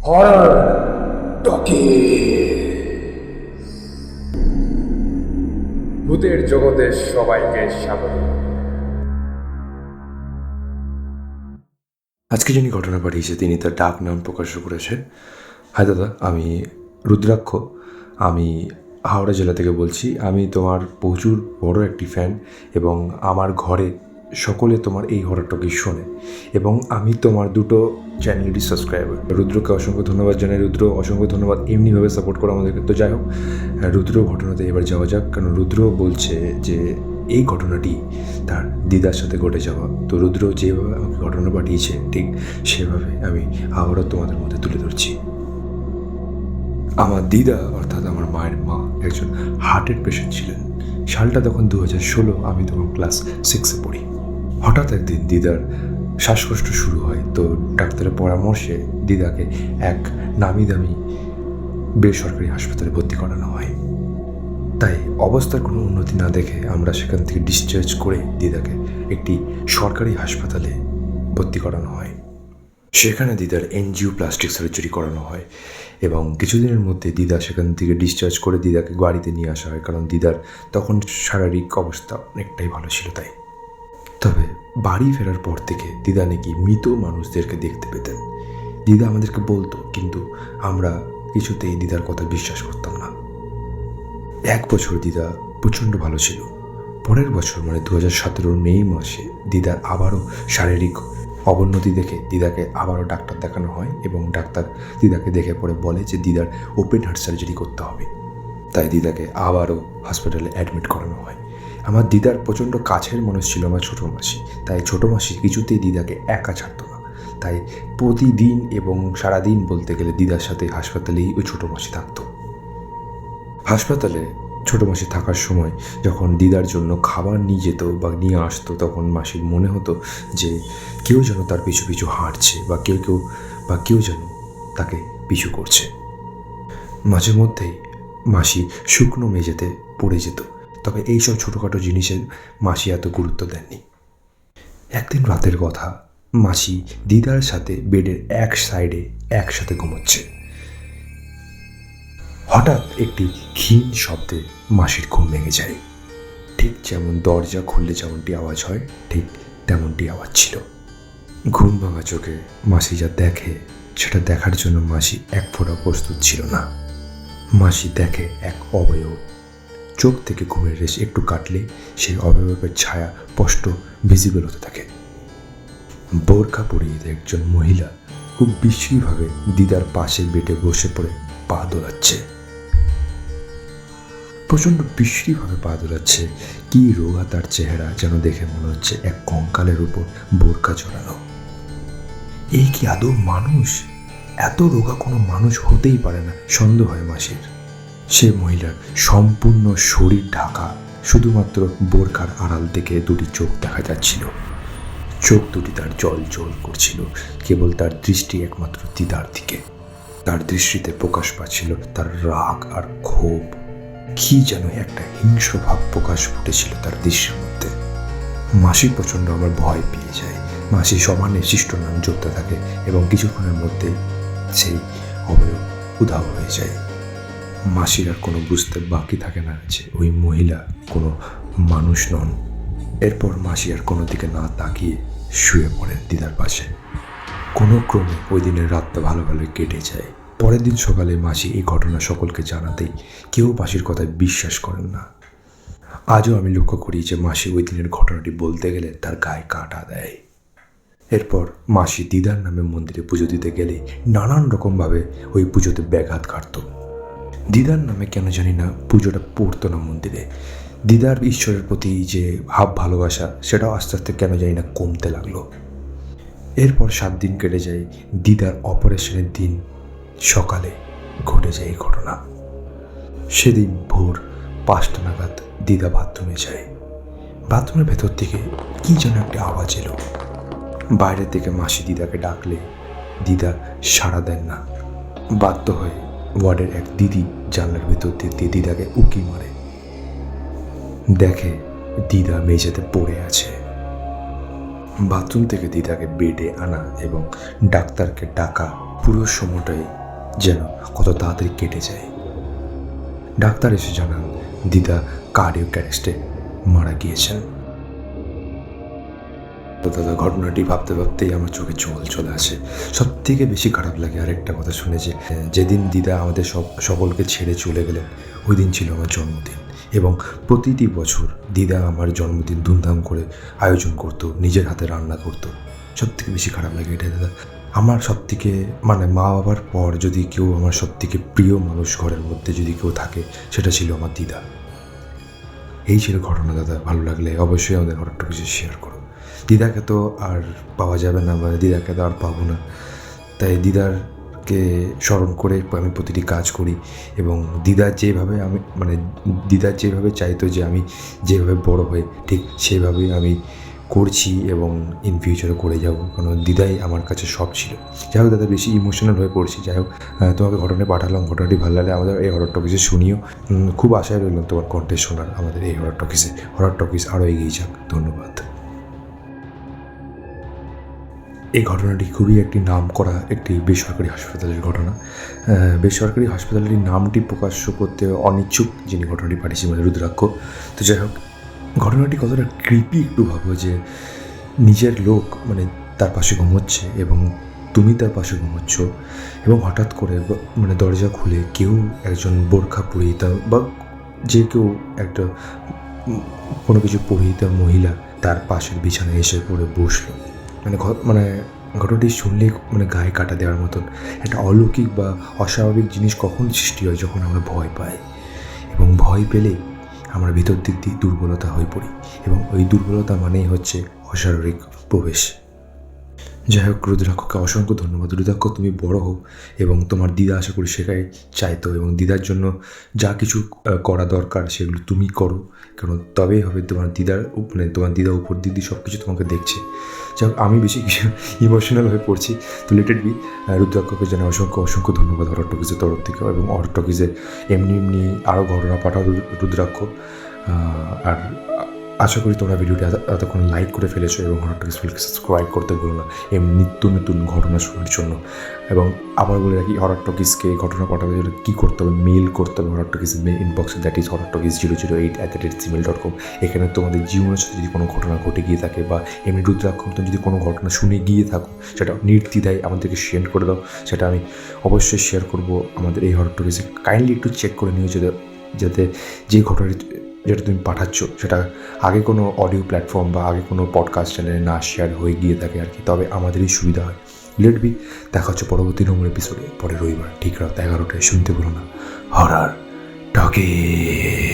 Horror talkie ভূতের জগতে সবাইকে স্বাগত। আজকে যিনি ঘটনা পাঠিয়েছে তিনি তার ডাক নাম প্রকাশ করেছে। হাই দাদা, আমি রুদ্রাক্ষ। আমি হাওড়া জেলা থেকে বলছি। আমি তোমার প্রচুর বড় একটি ফ্যান এবং আমার ঘরে সকলে তোমার এই হরর টকি শোনে এবং আমি তোমার দুটো চ্যানেলেরই সাবস্ক্রাইবার। রুদ্রকে অসংখ্য ধন্যবাদ জানাই। রুদ্র অসংখ্য ধন্যবাদ এমনিভাবে সাপোর্ট করো আমাদেরকে। তো যাই হোক, রুদ্র ঘটনাতে এবার যাওয়া যাক, কারণ রুদ্র বলছে যে এই ঘটনাটি তার দিদার সাথে ঘটে যাওয়া। তো রুদ্র যেভাবে আমাকে ঘটনা পাঠিয়েছে ঠিক সেভাবে আমি আবারও তোমাদের মধ্যে তুলে ধরছি। আমার দিদা অর্থাৎ আমার মায়ের মা একজন হার্টের পেশেন্ট ছিলেন। সালটা তখন 2016, আমি তখন ক্লাস 6-এ পড়ি। হঠাৎ একদিন দিদার শ্বাসকষ্ট শুরু হয়। তো ডাক্তারের পরামর্শে দিদাকে এক নামি দামি বেসরকারি হাসপাতালে ভর্তি করানো হয়। তাই অবস্থার কোনো উন্নতি না দেখে আমরা সেখান থেকে ডিসচার্জ করে দিদাকে একটি সরকারি হাসপাতালে ভর্তি করানো হয়। সেখানে দিদার এনজিওপ্লাস্টিক সার্জারি করানো হয় এবং কিছুদিনের মধ্যে দিদা সেখান থেকে ডিসচার্জ করে দিদাকে বাড়িতে নিয়ে আসা হয়, কারণ দিদার তখন শারীরিক অবস্থা অনেকটাই ভালো ছিল। তাই তবে বাড়ি ফেরার পর থেকে দিদা নাকি মৃত মানুষদেরকে দেখতে পেতেন। দিদা আমাদেরকে বলতো, কিন্তু আমরা কিছুতেই দিদার কথা বিশ্বাস করতাম না। 1 বছর দিদা প্রচণ্ড ভালো ছিল। পরের বছর মানে 2017 মে মাসে দিদার আবারও শারীরিক অবনতি দেখে দিদাকে আবারও ডাক্তার দেখানো হয় এবং ডাক্তার দিদাকে দেখে পরে বলে যে দিদার ওপেন হার্ট সার্জারি করতে হবে। তাই দিদাকে আবারও হসপিটালে অ্যাডমিট করানো হয়। আমার দিদার প্রচণ্ড কাছের মানুষ ছিল আমার ছোটো মাসি। তাই ছোটো মাসি কিছুতেই দিদাকে একা ছাড়তো না। তাই প্রতিদিন এবং সারাদিন বলতে গেলে দিদার সাথে হাসপাতালেই ওই ছোটো মাসি থাকতো। হাসপাতালে ছোটো মাসি থাকার সময় যখন দিদার জন্য খাবার নিয়ে যেত বা নিয়ে আসতো, তখন মাসির মনে হতো যে কেউ যেন তার পিছু পিছু হাঁটছে বা কেউ যেন তাকে পিছু করছে। মাঝে মধ্যেই মাসি শুকনো মেঝেতে পড়ে যেত, তবে এইসব ছোটোখাটো জিনিসের মাসি এত গুরুত্ব দেননি। একদিন রাতের কথা, মাসি দিদার সাথে বেডের এক সাইডে একসাথে ঘুমোচ্ছে। হঠাৎ একটি ক্ষীণ শব্দে মাসির ঘুম ভেঙে যায়। ঠিক যেমন দরজা খুললে যেমনটি আওয়াজ হয় ঠিক তেমনটি আওয়াজ ছিল। ঘুম ভাঙা চোখে মাসি যা দেখে সেটা দেখার জন্য মাসি এক ফোঁটা প্রস্তুত ছিল না। মাসি দেখে এক অবয়ব। চোখ থেকে ঘুমের রেশ একটু কাটলে সেই অবয়বের ছায়া স্পষ্ট ভিজিবল হতে থাকে। বোরকা পরিয়ে একজন মহিলা খুব বিশ্রীভাবে দিদার পাশের বেডে বসে পড়ে পা দোলাচ্ছে। প্রচণ্ড বিশ্রীভাবে পা দোলাচ্ছে। কি রোগা তার চেহারা, যেন দেখে মনে হচ্ছে এক কঙ্কালের উপর বোরকা জড়ানো। এই কি আদৌ মানুষ? এত রোগা কোনো মানুষ হতেই পারে না সন্দেহ হয় মাসির। সে মহিলার সম্পূর্ণ শরীর ঢাকা, শুধুমাত্র বোরকার আড়াল থেকে দুটি চোখ দেখা যাচ্ছিল। চোখ দুটি তার জল জল করছিল। কেবল তার দৃষ্টি একমাত্র দিদার দিকে। তার দৃষ্টিতে প্রকাশ পাচ্ছিল তার রাগ আর ক্ষোভ। কি যেন একটা হিংস্র ভাব প্রকাশ ফুটেছিল তার দৃশ্যের মধ্যে। মাসি প্রচণ্ড আমার ভয় পেয়ে যায়। মাসি সমানে শিষ্ট নাম জপতে থাকে এবং কিছুক্ষণের মধ্যে সেই অবয়ব উধাও হয়ে যায়। মাসির আর কোনো বুঝতে বাকি থাকে না যে ওই মহিলা কোনো মানুষ নন। এরপর মাসি আর কোনো দিকে না তাকিয়ে শুয়ে পড়েন দিদার পাশে। কোনো ক্রমে ওই দিনের রাতটা ভালো কেটে যায়। পরের দিন সকালে মাসি এই ঘটনা সকলকে জানাতেই কেউ মাসির কথায় বিশ্বাস করেন না। আজও আমি লক্ষ্য করি যে মাসি ওই দিনের ঘটনাটি বলতে গেলে তার গায়ে কাঁটা দেয়। এরপর মাসি দিদার নামে মন্দিরে পুজো দিতে গেলে নানান রকমভাবে ওই পুজোতে ব্যাঘাত ঘটত। দিদার নামে কেন জানি না পুজোটা পড়তো না মন্দিরে। দিদার ঈশ্বরের প্রতি যে ভাব ভালোবাসা সেটাও আস্তে আস্তে কেন জানি না কমতে লাগলো। এরপর 7 দিন কেটে যায়। দিদার অপারেশনের দিন সকালে ঘটে যায় এই ঘটনা। সেদিন ভোর 5টা নাগাদ দিদা বাথরুমে যায়। বাথরুমের ভেতর থেকে কি যেন একটা আওয়াজ এলো। বাইরের থেকে মাসি দিদাকে ডাকলে দিদা সাড়া দেন না। বাধ্য হয়ে ওয়ার্ডের এক দিদি জানলার ভেতর দিয়ে দিদাকে উকি মারে। দেখে দিদা মেঝেতে পড়ে আছে। বাথরুম থেকে দিদাকে বেডে আনা এবং ডাক্তারকে ডাকা পুরো সময়টাই যেন কত তাড়াতাড়ি কেটে যায়। ডাক্তার এসে জানান দিদা কার্ডিয়াক অ্যারেস্টে মারা গিয়েছেন। তো দাদা, ঘটনাটি ভাবতে ভাবতেই আমার চোখে জল চলে আসে। সব থেকে বেশি খারাপ লাগে আরেকটা কথা শুনে, যে যেদিন দিদা আমাদের সকলকে ছেড়ে চলে গেলেন ওই দিন ছিল আমার জন্মদিন, এবং প্রতিটি বছর দিদা আমার জন্মদিন ধুমধাম করে আয়োজন করতো, নিজের হাতে রান্না করতো। সব থেকে বেশি খারাপ লাগে এটা দাদা। আমার সবথেকে মানে মা বাবার পর যদি কেউ আমার সবথেকে প্রিয় মানুষ ঘরের মধ্যে যদি কেউ থাকে, সেটা ছিল আমার দিদা। এই ছিল ঘটনা দাদা। ভালো লাগলে অবশ্যই আমাদের ঘটনাটা কিছু শেয়ার করো। দিদাকে তো আর পাওয়া যাবে না, মানে দিদাকে তো আর পাবো না, তাই দিদারকে স্মরণ করে আমি প্রতিটি কাজ করি। এবং দিদার যেভাবে চাইতো যে আমি যেভাবে বড় হই ঠিক সেভাবেই আমি করছি এবং ইন ফিউচারও করে যাব, কারণ দিদাই আমার কাছে সব ছিল। যাই হোক দাদা, বেশি ইমোশনাল হয়ে পড়ছি। যাই হোক, তোমাকে ঘটনা পাঠালাম। ঘটনাটি ভালো লাগলে আমাদের এই হরর টকিসে শুনিও। খুব আশায় রইলাম তোমার কণ্ঠে শোনার আমাদের এই হরর টকিসে। হরর টকিস আরও এগিয়ে যাক। ধন্যবাদ। এই ঘটনাটি খুবই একটি নামকরা একটি বেসরকারি হাসপাতালের ঘটনা। বেসরকারি হাসপাতালটির নামটি প্রকাশ্য করতে অনিচ্ছুক যিনি ঘটনাটি পাঠিয়েছেন, মানে রুদ্রাক্ষ। তো যাই হোক, ঘটনাটি কতটা ক্রিপি একটু ভাবো, যে নিজের লোক মানে তার পাশে ঘুমোচ্ছে এবং তুমি তার পাশে ঘুমোচ্ছ, এবং হঠাৎ করে মানে দরজা খুলে কেউ একজন বোরখা পরিহিতা বা যে কেউ একটা কোনো কিছু পরিহিতা মহিলা তার পাশের বিছানায় এসে পড়ে বসলো। মানে ঘটনাটি শুনলে মানে গায়ে কাটা দেওয়ার মতন একটা অলৌকিক বা অস্বাভাবিক জিনিস কখন সৃষ্টি হয়, যখন আমরা ভয় পাই, এবং ভয় পেলে আমরা ভিতর দিক দিয়ে দুর্বলতা হয়ে পড়ি, এবং ওই দুর্বলতা মানেই হচ্ছে অশারীরিক প্রবেশ। যাই হোক, রুদ্রাক্ষকে অসংখ্য ধন্যবাদ। রুদ্রাক্ষ, তুমি বড় হও এবং তোমার দিদা আশা করি সেটাই চাইতো, এবং দিদার জন্য যা কিছু করা দরকার সেগুলো তুমি করো, কারণ তবেই হবে তোমার দিদা উপর দিদি সব কিছু তোমাকে দেখছে। যাই হোক, আমি বেশি কিছু ইমোশনাল হয়ে পড়ছি, তো লেটেড বি। রুদ্রাক্ষকে জানাই অসংখ্য ধন্যবাদ হরর টকিজের তরফ থেকেও, এবং হরর টকিজে এমনি আরও ঘটনা পাঠাও রুদ্রাক্ষ। আর আশা করি তোমরা ভিডিওটি এতক্ষণ লাইক করে ফেলেছো, এবং হরর টকিজ সাবস্ক্রাইব করতে ভুলো না এমনি নিত্য নতুন ঘটনা শোনার জন্য। এবং আবার বলে রাখি, হরর টকিজকে ঘটনা পাঠাতে গেলে কী করতে হবে, মেল করতে হবে হরর টকিজের মেল ইনবক্সে, দ্যাট ইজ horrortalkies008@gmail.com। এখানে তোমাদের জীবনের সাথে যদি কোনো ঘটনা ঘটে গিয়ে থাকে, বা এমনি রুদ্রাক্ষ যদি কোনো ঘটনা শুনে গিয়ে থাকো, সেটা নির্দ্বিধায় আমাদেরকে শেয়ার করে দাও, সেটা আমি অবশ্যই শেয়ার করবো আমাদের এই হরর টকিজে। কাইন্ডলি একটু চেক করে নিও যাতে যে ঘটনাটি যেটা তুমি পাঠাচ্ছ সেটা আগে কোনো অডিও প্ল্যাটফর্ম বা আগে কোনো পডকাস্ট চ্যানেলে না শেয়ার হয়ে গিয়ে থাকে আর কি, তবে আমাদেরই সুবিধা হয়। Let be. দেখা হচ্ছে পরবর্তী নম্বর এপিসোডে, পরে রবিবার ঠিক রাত 11টায়। শুনতে ভুলো না হরর টকিজ।